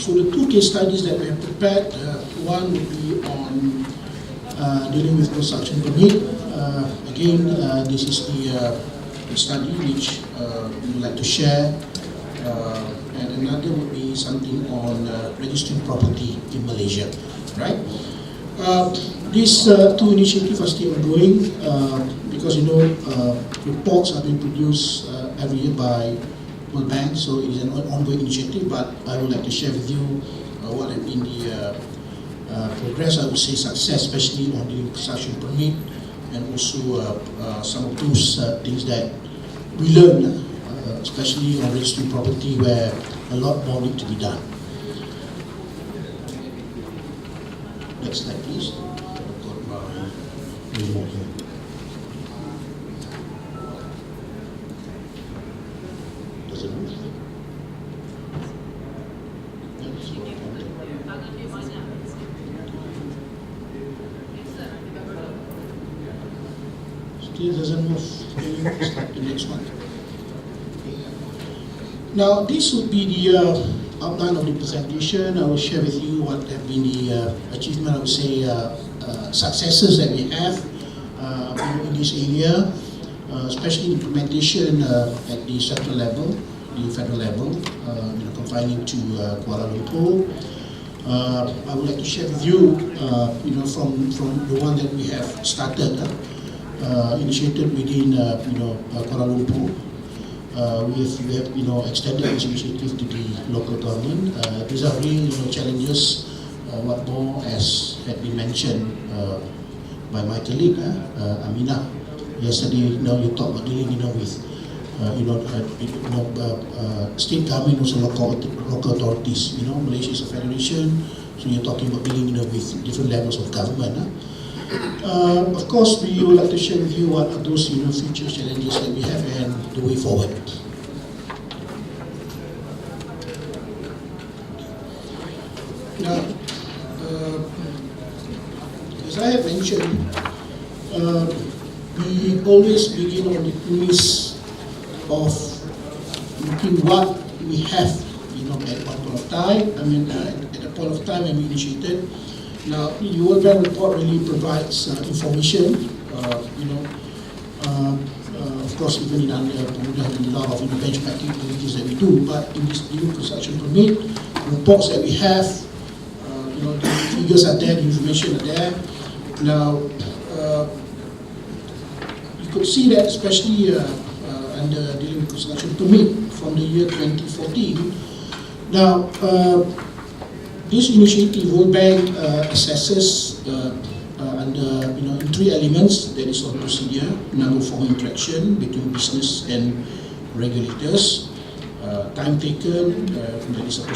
So the two case studies that we have prepared, one would be on dealing with construction permit. Again, this is the study which we would like to share, and another would be something on registering property in Malaysia, right? These two initiatives are still ongoing because reports are being produced every year by World Bank, so it is an ongoing initiative. But I would like to share with you what have been the progress, I would say success, especially on the construction permit, and also some of those things that we learned, especially on registering property, where a lot more need to be done. Next slide, please. I've got my remote here. Does it move? Still doesn't move. Start the next one. Now, this would be the outline of the presentation. I will share with you what have been the achievement, I would say, successes that we have in this area, especially implementation at the central level, the federal level, confining to Kuala Lumpur. I would like to share with you, from the one that we have started, initiated within, Kuala Lumpur. We have extended this initiative to the local government. These are real challenges. What more, as had been mentioned by my colleague Amina yesterday. Now you talk about dealing with state government, also local authorities. Malaysia is a federation, so you're talking about dealing with different levels of government. Of course, we would like to share with you what are those future challenges that we have and the way forward. Now, as I have mentioned, we always begin on the premise of looking what we have, at one point of time. At the point of time when we initiated. Now, the World Bank report really provides information, of course, even in under a lot of benchmarking activities that we do, but in this new construction permit, reports that we have, the figures are there, the information are there. Now, you could see that, especially under dealing with construction permit from the year 2014. Now, this initiative, World Bank assesses under in three elements. That is on procedure, number 4 interaction between business and regulators, time taken, that is a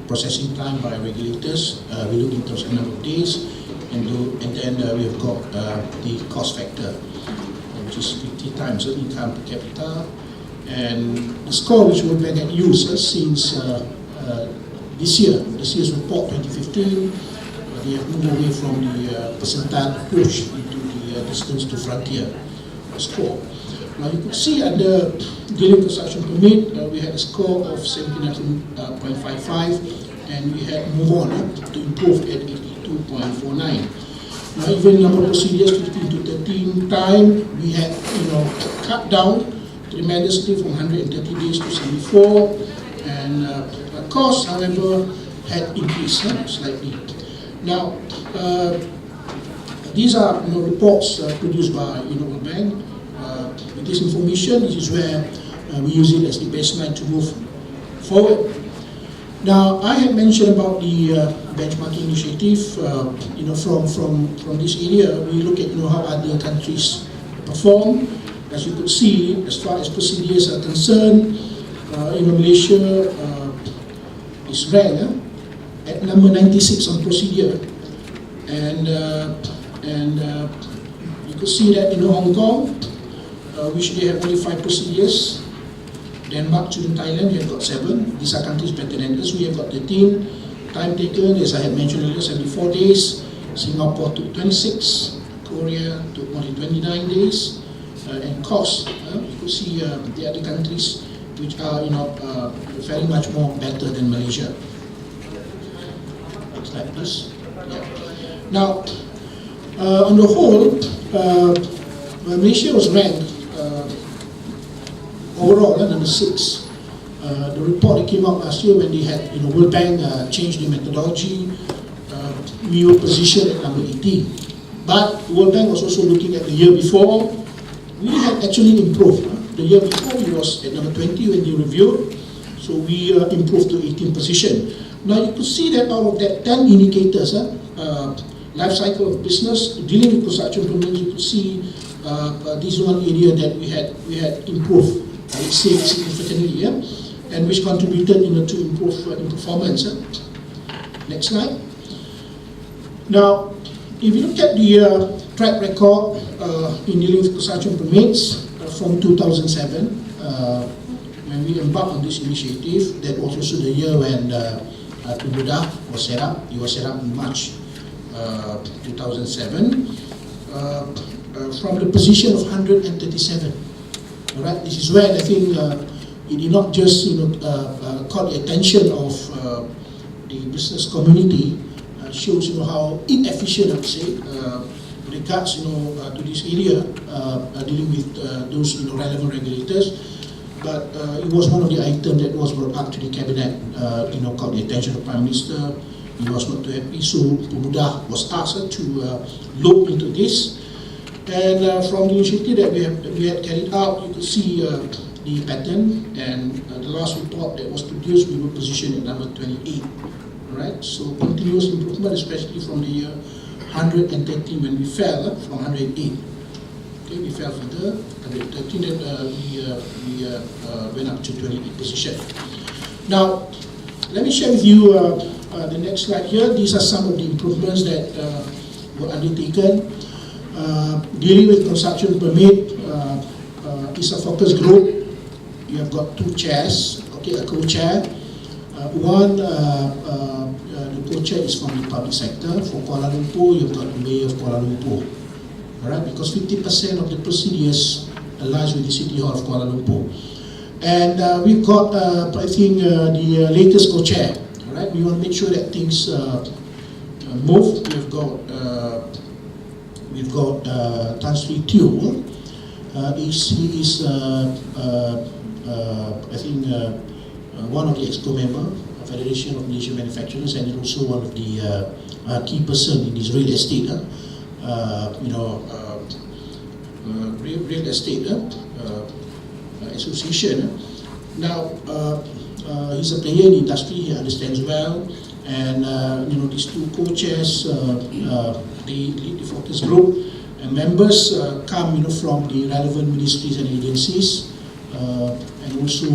processing time by regulators. We look in terms of number of days, and then we have got the cost factor, which is 50 times the income per capita, and the score which World Bank had used since this year's report 2015, they have moved away from the percentile approach into the distance to frontier score. Now you could see under dealing construction permit, we had a score of 79.55, and we had moved on to improve at 82.49. Now even number of procedures 15 to 13 time, we had cut down tremendously from 130 days to 74, and cost, however, had increased slightly. Now, these are reports produced by World Bank. With this information, this is where we use it as the baseline to move forward. Now, I had mentioned about the benchmarking initiative. From this area, we look at how other countries perform. As you could see, as far as procedures are concerned, Malaysia is ranked at number 96 on procedure, and you could see that Hong Kong, which they have only 5 procedures. Denmark, Sweden, Thailand, they have got 7. These are countries better than us. We have got 13. Time taken, as I had mentioned earlier, 74 days. Singapore took 26. Korea took only 29 days. And cost, you could see the other countries which are very much more better than Malaysia. slide, please. Yeah. Now, on the whole, Malaysia was ranked overall number 6. The report that came out last year when they had, World Bank changed the methodology, we were positioned at number 18. But World Bank was also looking at the year before. We had actually improved. The year before we was at number 20 when they reviewed, so we improved to 18th position. Now you could see that out of that 10 indicators, life cycle of business, dealing with construction permits, you could see this one area that we had improved, I would say significantly, and which contributed to improve in performance. Next slide. Now, if you look at the track record in dealing with construction permits from 2007, when we embarked on this initiative, that was also the year when Pemuda was set up. It was set up in March 2007, from the position of 137. All right, this is where I think it did not just caught the attention of the business community. Shows how inefficient, I would say, regards to this area dealing with those relevant regulators. But it was one of the items that was brought up to the cabinet. Caught the attention of the Prime Minister. He was not too happy, so Pemuda was asked to look into this. And from the initiative that we had carried out, you could see the pattern. And the last report that was produced, we were positioned at number 28. Right, so continuous improvement, especially from the year 113 when we fell from 108. Okay, we fell further, 113, then we went up to 28 position. Now, let me share with you the next slide here. These are some of the improvements that were undertaken. Dealing with construction permit is a focus group. You have got 2 chairs, okay, a co-chair. One, the co-chair is from the public sector. For Kuala Lumpur, you've got the Mayor of Kuala Lumpur. Alright, because 50% of the procedures lies with the City Hall of Kuala Lumpur. And we've got, I think, the latest co-chair. Alright, we want to make sure that things move. We've got Tan Sri Teo. He is, I think, one of the EXCO members, Federation of Malaysian Manufacturers, and also one of the key person in this real estate, real estate association. Now, he's a player in the industry. He understands well, and these 2 co-chairs, they lead the focus group, and members come from the relevant ministries and agencies. And also,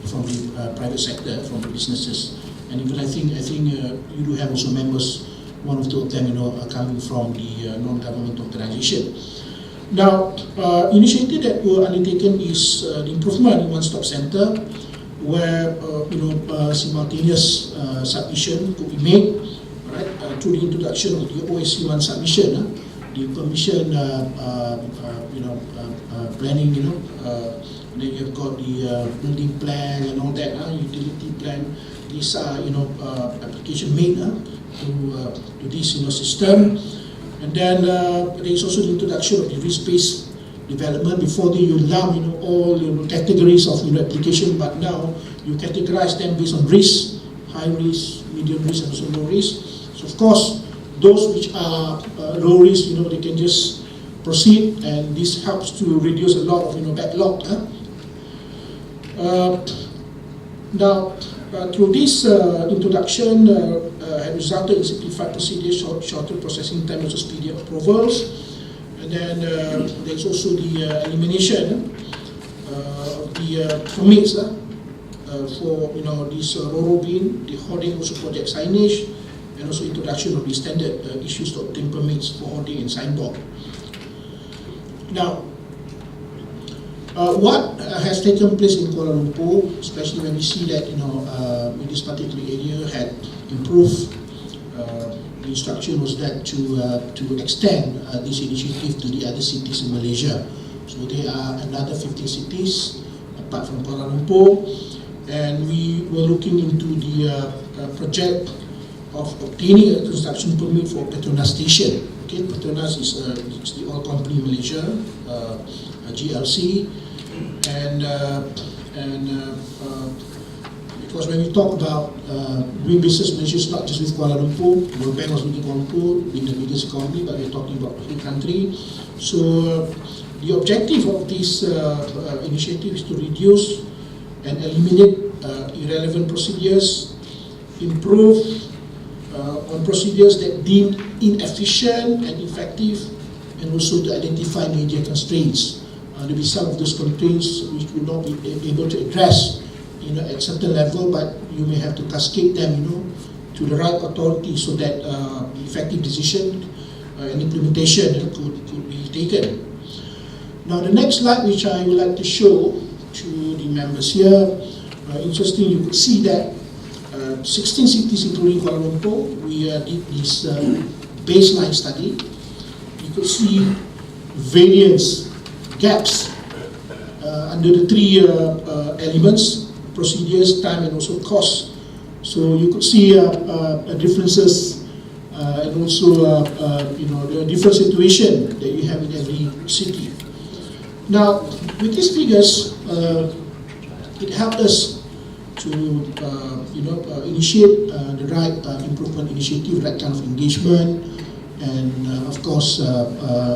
from the private sector, from the businesses, and even I think you do have also members. 1 or 2 of them, are coming from the non-government organisation. Now, initiative that were undertaken is the improvement in one-stop centre, where simultaneous submission could be made, right, through the introduction of the OSC1 submission, the permission, planning, then you've got the building plan and all that, utility plan. These are, application made to this, system. And then there is also the introduction of the risk-based development. Before then, you lump, all categories of application, but now you categorize them based on risk, high risk, medium risk, and also low risk. So of course, those which are low risk, they can just proceed, and this helps to reduce a lot of backlog. Now, through this introduction, had resulted in simplified procedures, shorter processing time, also speedier approvals, and then there's also the elimination of the permits for this Roro bin, the hoarding, also project signage, and also introduction of the standard issues to obtain permits for hoarding and signboard. Now, what has taken place in Kuala Lumpur, especially when we see that in this particular area had improved, the instruction was that to extend this initiative to the other cities in Malaysia. So there are another 15 cities apart from Kuala Lumpur, and we were looking into the project of obtaining a construction permit for Petronas station. Okay, Petronas is the oil company in Malaysia, a GLC, and because when we talk about doing business in Malaysia, it's not just with Kuala Lumpur. World Bank was looking at Kuala Lumpur, being the biggest economy, but we're talking about the whole country. So the objective of this initiative is to reduce and eliminate irrelevant procedures, improve on procedures that deemed inefficient and effective, and also to identify major constraints. There will be some of those constraints which will not be able to address, at certain level, but you may have to cascade them, to the right authority so that effective decision and implementation could be taken. Now, the next slide, which I would like to show to the members here, interesting, you could see that 16 cities, including Kuala Lumpur, we did this baseline study. You could see variance gaps under the three elements: procedures, time, and also cost. So you could see differences and also the different situation that you have in every city. Now, with these figures, it helped us to initiate the right improvement initiative, right kind of engagement, and of course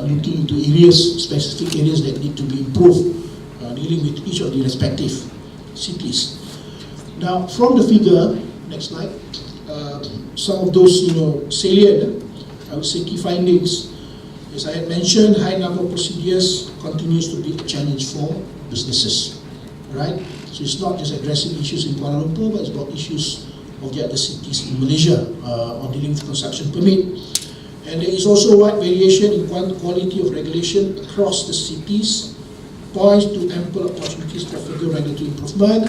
looking into specific areas that need to be improved, dealing with each of the respective cities. Now, from the figure, next slide, some of those salient, I would say, key findings. As I had mentioned, high number of procedures continues to be a challenge for businesses, right? So it's not just addressing issues in Kuala Lumpur, but it's about issues of the other cities in Malaysia on dealing with construction permit. And there is also wide variation in quality of regulation across the cities, points to ample opportunities for further regulatory improvement,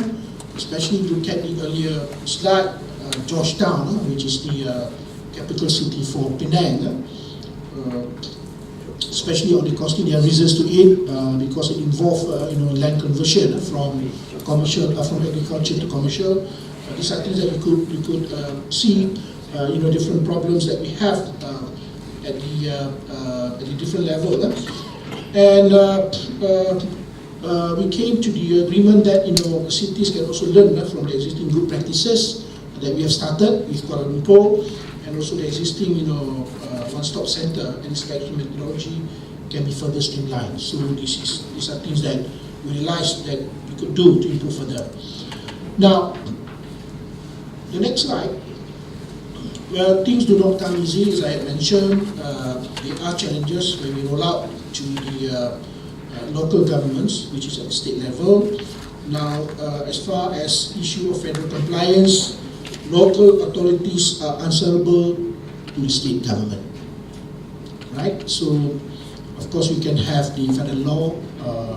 especially if you look at the earlier slide, Georgetown, which is the capital city for Penang, especially on the costing, there are reasons to it because it involves land conversion from commercial, from agriculture to commercial. These are things that you could see, different problems that we have at the different level. And we came to the agreement that cities can also learn from the existing good practices that we have started with Kuala Lumpur, and also the existing one-stop center and inspection methodology can be further streamlined. So these are things that we realized that we could do to improve further. Now, the next slide. Well, things do not come easy, as I had mentioned. There are challenges when we roll out to the local governments, which is at the state level. Now, as far as issue of federal compliance, local authorities are answerable to the state government, right? So, of course, we can have the federal law,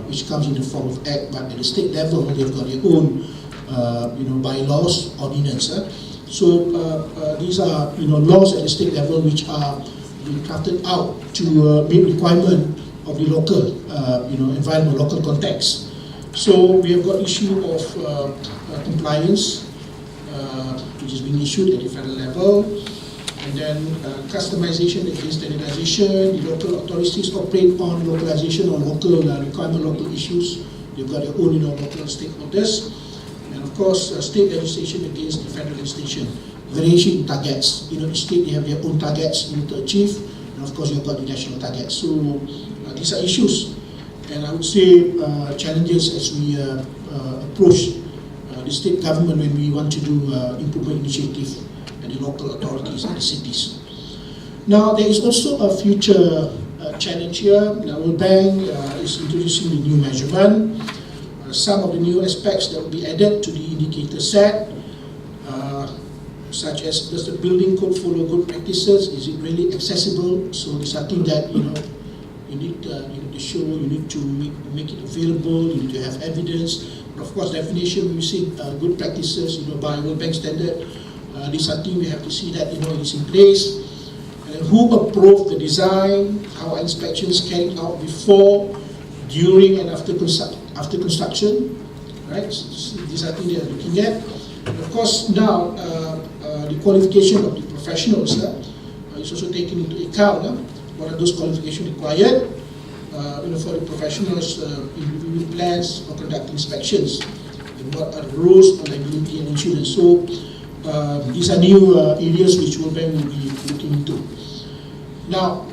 which comes in the form of act, but at the state level, they've got their own, bylaws, ordinance. So these are laws at the state level which are being crafted out to meet requirement of the local environment, local context. So we have got issue of compliance, which is being issued at the federal level, and then customization against standardization. The local authorities operate on localization or local requirement, local issues. They've got their own local stakeholders. And of course, state legislation against the federal legislation. Variation in targets. Each state, they have their own targets to achieve. And of course, you've got the national targets. So these are issues. And I would say challenges as we approach the state government when we want to do improvement initiative at the local authorities and the cities. Now, there is also a future challenge here. The World Bank is introducing the new measurement. Some of the new aspects that will be added to the indicator set, such as, does the building code follow good practices? Is it really accessible? So these are things that you need to show, you need to make it available, you need to have evidence. But of course, definition, we see good practices, by World Bank standard. These are things we have to see that it is in place. And who approved the design? How are inspections carried out before, during, and after construction, right? So these are things they are looking at. And of course, now the qualification of the professionals. It's also taken into account what are those qualifications required for the professionals in reviewing plans or conducting inspections, and what are the rules on liability and insurance. So these are new areas which World Bank will be looking into. Now,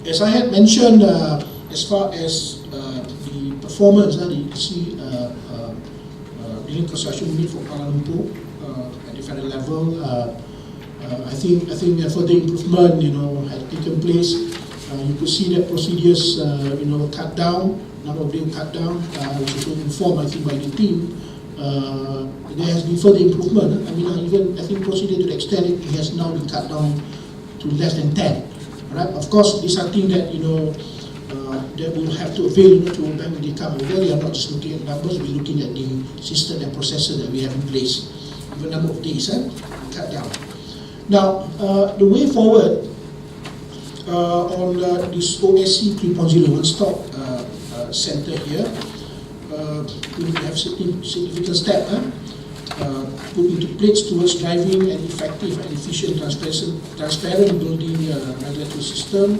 as I had mentioned, as far as the performance, the building construction unit for Kuala Lumpur at the federal level, I think further improvement, had taken place. You could see that procedures, cut down, number of days cut down, which was informed, I think, by the team. There has been further improvement. I think procedure to the extent it has now been cut down to less than 10. Right? Of course, these are things that that will have to avail to World Bank when they come over. They are not just looking at numbers; we're looking at the system and processes that we have in place. Even number of days cut down. Now, the way forward on this OSC 3.0 one-stop center here, we need to have significant step put into place towards driving an effective and efficient, transparent building regulatory system,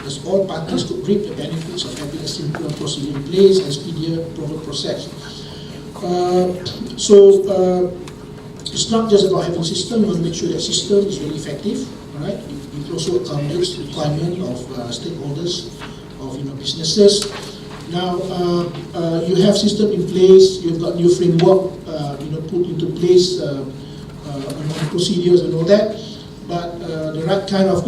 as all parties could reap the benefits of having a simpler procedure in place and speedier approval process. It's not just about having a system. We want to make sure that system is really effective. Right? It also accommodates the requirement of stakeholders, of businesses. Now you have system in place. You've got new framework, put into place, procedures and all that. But the right kind of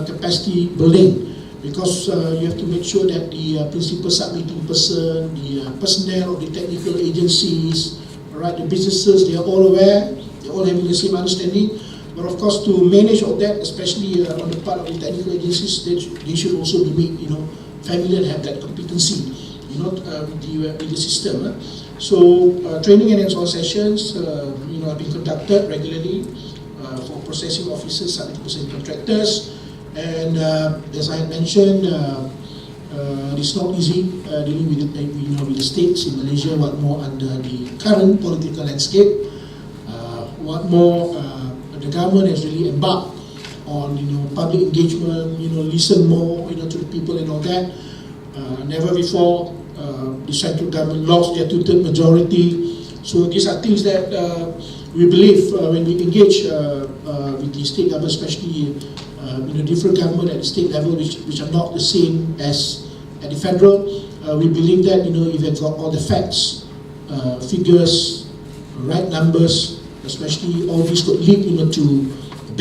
capacity building, because you have to make sure that the principal submitting person, the personnel of the technical agencies, right, the businesses, they are all aware. They all having the same understanding. But of course, to manage all that, especially on the part of the technical agencies, they should also be made, familiar and have that competency, with the system. So training and hands-on sessions, have been conducted regularly for processing officers, submitters, and contractors. And as I had mentioned, it's not easy dealing with with the states in Malaysia. What more under the current political landscape? What more? The government has really embarked on public engagement, listen more to the people and all that. Never before the central government lost their two-third majority. So these are things that we believe when we engage with the state government, especially different government at the state level, which are not the same as at the federal. We believe that if they've got all the facts, figures, right numbers, especially all these could lead to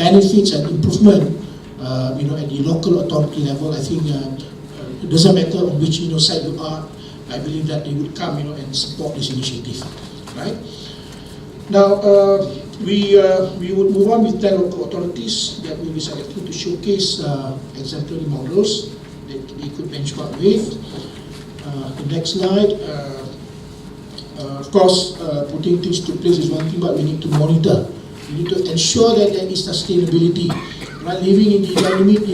benefits and improvement at the local authority level. I think it doesn't matter on which side you are. I believe that they would come and support this initiative, right? Now we would move on with 10 local authorities that will be selected to showcase exemplary models that they could benchmark with. The next slide. Of course, putting things to place is one thing, but we need to monitor. We need to ensure that there is sustainability. Right, living in the dynamic,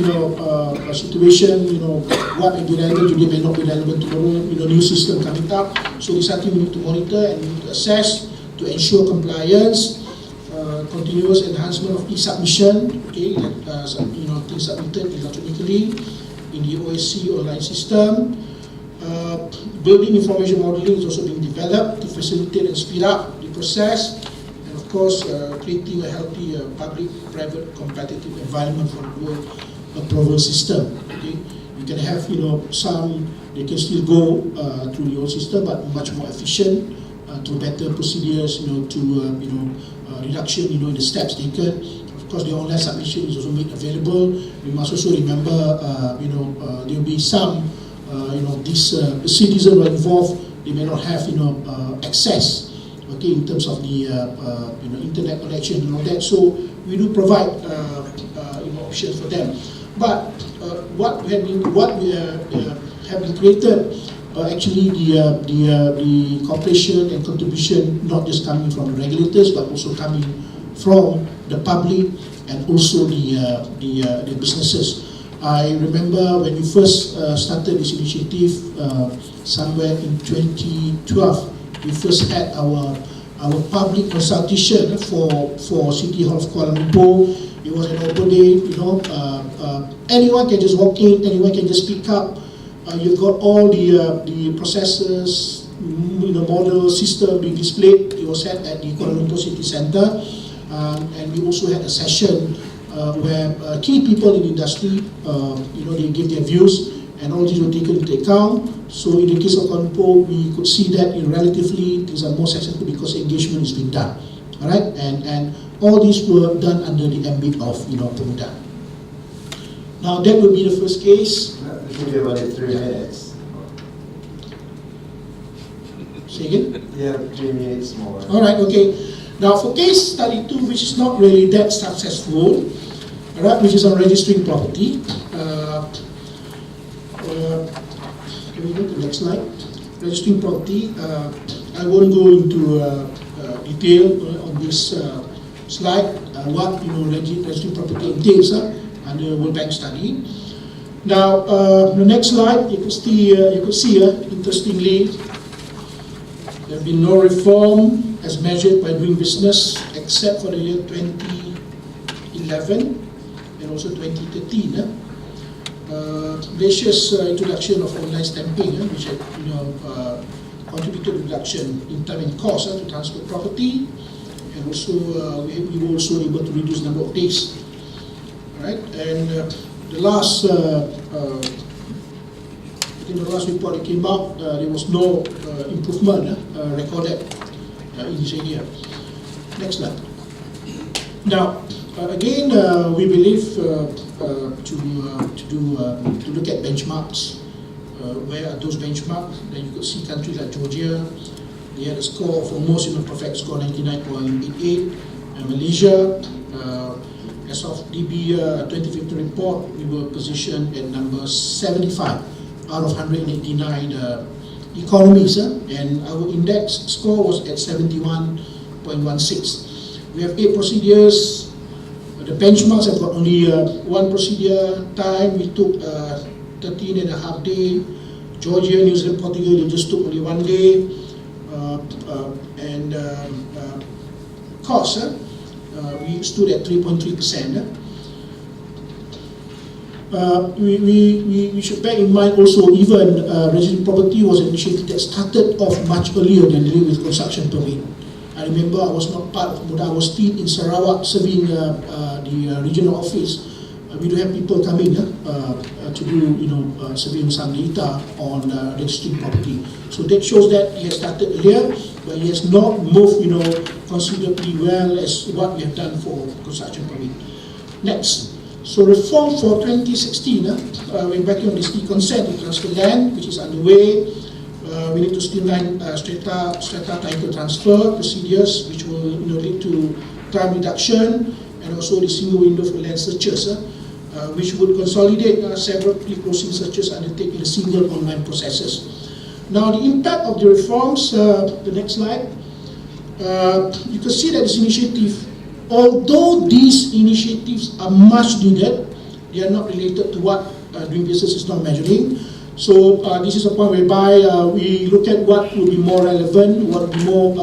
situation, what may be relevant today may not be relevant tomorrow. New system coming up. So it's something we need to monitor and we need to assess to ensure compliance, continuous enhancement of e-submission. Okay, things submitted electronically in the OSC online system. Building information modeling is also being developed to facilitate and speed up the process, and of course creating a healthy public-private competitive environment for the world approval system. Okay, you can have some they can still go through the old system, but much more efficient, to better procedures, to reduction in the steps taken. Of course, the online submission is also made available. We must also remember there will be some. These citizens who are involved, they may not have access, okay, in terms of the internet connection and all that. So we do provide options for them. But what we have been created, actually the cooperation and contribution not just coming from the regulators but also coming from the public and also the businesses. I remember when we first started this initiative somewhere in 2012, we first had our public consultation for City Hall of Kuala Lumpur. It was an open day, anyone can just walk in, anyone can just pick up. You've got all the processes, model system being displayed. It was held at the Kuala Lumpur City Centre, and we also had a session where key people in the industry, they give their views, and all these were taken into account. So in the case of Kuala Lumpur, we could see that relatively things are more successful because engagement is being done. All right, and all these were done under the ambit of Pemuda. Now that will be the first case. It should be about 3 minutes. Say again? Yeah, 3 minutes more. All right, okay. Now for case study 2, which is not really that successful, all right, which is on registering property. Can we go to the next slide? Registering property. I won't go into detail on this slide. What registering property entails under World Bank study. Now the next slide, you could see interestingly, there have been no reform as measured by doing business except for the year 2011 and also 2013. Malaysia's introduction of online stamping, which had contributed to reduction in time and cost to transfer property, and also we were also able to reduce the number of days. All right, and the last in the last report that came out, there was no improvement recorded in this area. Next slide. Now, again, we believe to look at benchmarks. Where are those benchmarks? Then you could see countries like Georgia, they had a score of almost perfect score 99.88. And Malaysia, as of DB 2015 report, we were positioned at number 75 out of 189 economies, and our index score was at 71.16. We have 8 procedures. The benchmarks have got only 1 procedure time. We took 13.5 days. Georgia, New Zealand, Portugal, they just took only 1 day. And cost, we stood at 3.3%. We should bear in mind also, even registering property was an initiative that started off much earlier than dealing with construction permit. I remember I was not part of Muda, I was still in Sarawak serving the regional office. We do have people coming to do surveying some data on registering property. So that shows that he has started earlier, but he has not moved considerably well as what we have done for construction permit. Next. So reform for 2016, we're backing on this e-consent to transfer land, which is underway. We need to streamline strata title transfer procedures, which will lead to time reduction, and also the single window for land searches, which would consolidate several pre-closing searches undertaken in single online processes. Now, the impact of the reforms, the next slide, you can see that this initiative, although these initiatives are much needed, they are not related to what doing business is not measuring. So this is a point whereby we look at what would be more relevant, what would be more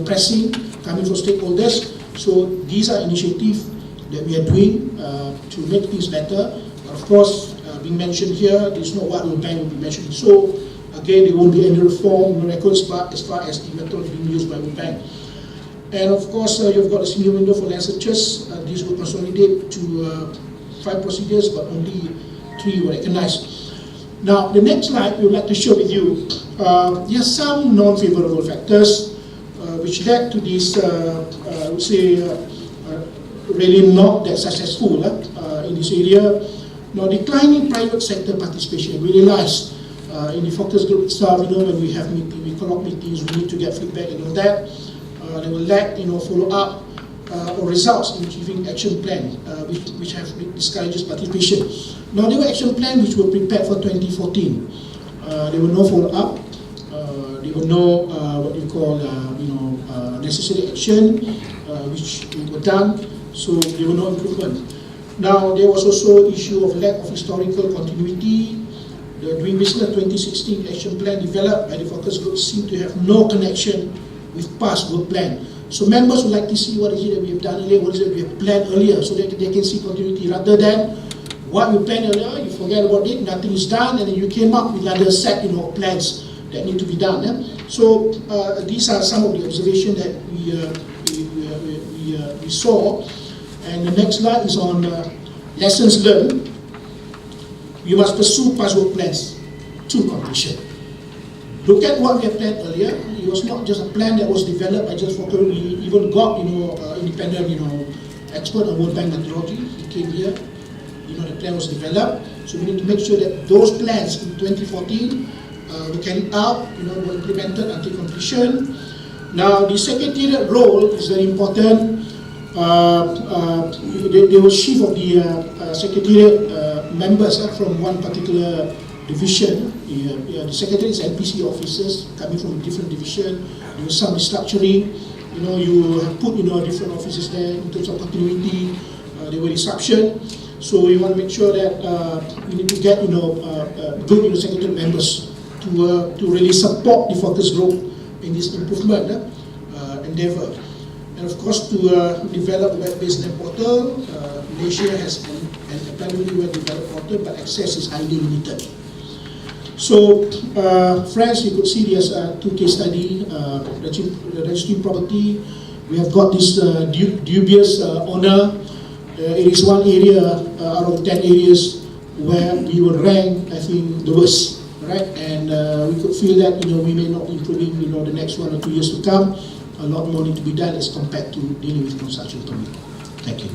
pressing, coming from stakeholders. So these are initiatives that we are doing to make things better. But of course, being mentioned here, this is not what World Bank will be mentioning. So again, there won't be any reform records as far as the method being used by World Bank. And of course, you've got a single window for land searches. These will consolidate to 5 procedures, but only 3 were recognized. Now, the next slide we would like to share with you, there are some non-favorable factors which led to this, I would say, really not that successful in this area. Now, declining private sector participation. We realized in the focus group itself, when we have meetings, we call up meetings, we need to get feedback and all that. They will lack, follow-up or results in achieving action plan, which have discourages participation. Now, there were action plans which were prepared for 2014. There were no follow-up. There were no what you call necessary action which were done. So there were no improvement. Now, there was also issue of lack of historical continuity. The Doing Business 2016 action plan developed by the focus group seemed to have no connection with past work plan. So members would like to see what is it that we have done earlier, what is it we have planned earlier, so that they can see continuity rather than what you planned earlier, you forget about it, nothing is done, and then you came up with another set, of plans that need to be done. So these are some of the observations that we saw. And the next slide is on lessons learned. We must pursue past work plans to completion. Look at what we have planned earlier. It was not just a plan that was developed by just for we even got independent expert on World Bank methodology. He came here. The plan was developed. So we need to make sure that those plans in 2014 were carried out, were implemented until completion. Now the secretariat role is very important. They will shift of the secretariat members from one particular division. The secretary is NPC officers coming from a different division. There was some restructuring. You have put different officers there in terms of continuity. There were disruption. So we want to make sure that we need to get good secretariat members to really support the focus group in this improvement endeavor. And of course, to develop a web-based net portal. Malaysia has an apparently well-developed portal, but access is highly limited. So, friends, you could see there's two case study, registering property. We have got this dubious owner. It is one area out of 10 areas where we were ranked, I think, the worst, right? And we could feel that we may not be improving the next 1 or 2 years to come. A lot more need to be done as compared to dealing with construction permit. Thank you.